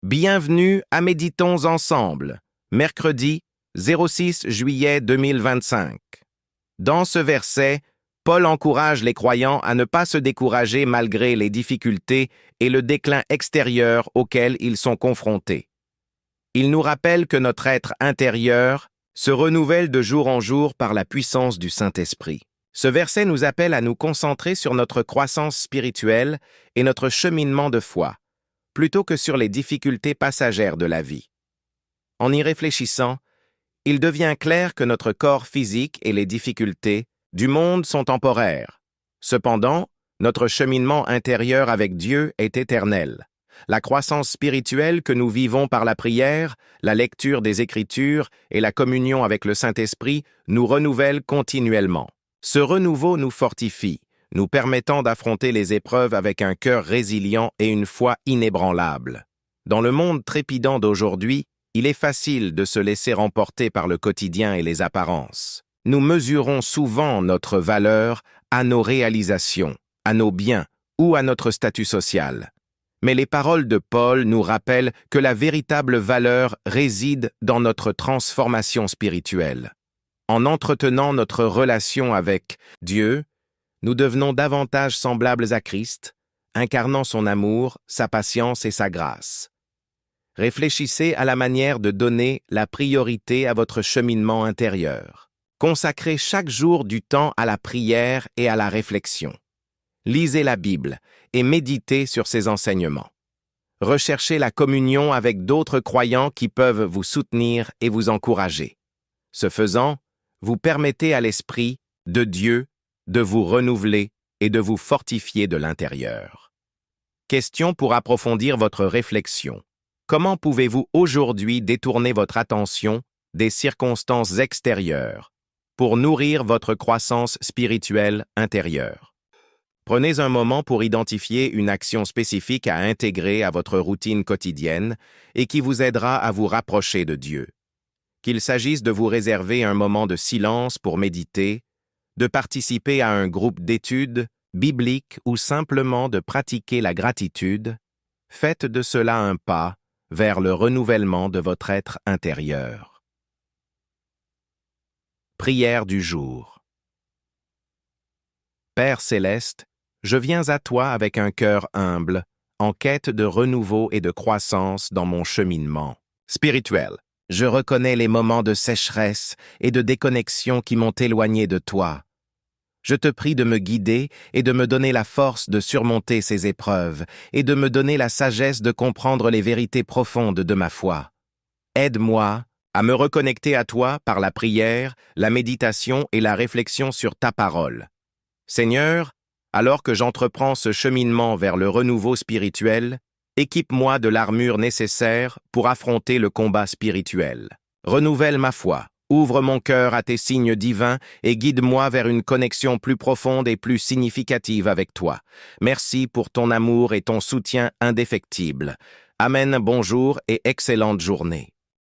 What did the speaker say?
Bienvenue à Méditons ensemble, mercredi 06 juillet 2025. Dans ce verset, Paul encourage les croyants à ne pas se décourager malgré les difficultés et le déclin extérieur auquel ils sont confrontés. Il nous rappelle que notre être intérieur se renouvelle de jour en jour par la puissance du Saint-Esprit. Ce verset nous appelle à nous concentrer sur notre croissance spirituelle et notre cheminement de foi, plutôt que sur les difficultés passagères de la vie. En y réfléchissant, il devient clair que notre corps physique et les difficultés du monde sont temporaires. Cependant, notre cheminement intérieur avec Dieu est éternel. La croissance spirituelle que nous vivons par la prière, la lecture des Écritures et la communion avec le Saint-Esprit nous renouvelle continuellement. Ce renouveau nous fortifie, nous permettant d'affronter les épreuves avec un cœur résilient et une foi inébranlable. Dans le monde trépidant d'aujourd'hui, il est facile de se laisser remporter par le quotidien et les apparences. Nous mesurons souvent notre valeur à nos réalisations, à nos biens ou à notre statut social. Mais les paroles de Paul nous rappellent que la véritable valeur réside dans notre transformation spirituelle. En entretenant notre relation avec Dieu, nous devenons davantage semblables à Christ, incarnant son amour, sa patience et sa grâce. Réfléchissez à la manière de donner la priorité à votre cheminement intérieur. Consacrez chaque jour du temps à la prière et à la réflexion. Lisez la Bible et méditez sur ses enseignements. Recherchez la communion avec d'autres croyants qui peuvent vous soutenir et vous encourager. Ce faisant, vous permettez à l'Esprit de Dieu de vous renouveler et de vous fortifier de l'intérieur. Question pour approfondir votre réflexion. Comment pouvez-vous aujourd'hui détourner votre attention des circonstances extérieures pour nourrir votre croissance spirituelle intérieure? Prenez un moment pour identifier une action spécifique à intégrer à votre routine quotidienne et qui vous aidera à vous rapprocher de Dieu. Qu'il s'agisse de vous réserver un moment de silence pour méditer, de participer à un groupe d'études bibliques ou simplement de pratiquer la gratitude, faites de cela un pas vers le renouvellement de votre être intérieur. Prière du jour. Père céleste, je viens à toi avec un cœur humble, en quête de renouveau et de croissance dans mon cheminement spirituel. Je reconnais les moments de sécheresse et de déconnexion qui m'ont éloigné de toi. Je te prie de me guider et de me donner la force de surmonter ces épreuves et de me donner la sagesse de comprendre les vérités profondes de ma foi. Aide-moi à me reconnecter à toi par la prière, la méditation et la réflexion sur ta parole. Seigneur, alors que j'entreprends ce cheminement vers le renouveau spirituel, équipe-moi de l'armure nécessaire pour affronter le combat spirituel. Renouvelle ma foi, ouvre mon cœur à tes signes divins et guide-moi vers une connexion plus profonde et plus significative avec toi. Merci pour ton amour et ton soutien indéfectible. Amen, bonjour et excellente journée.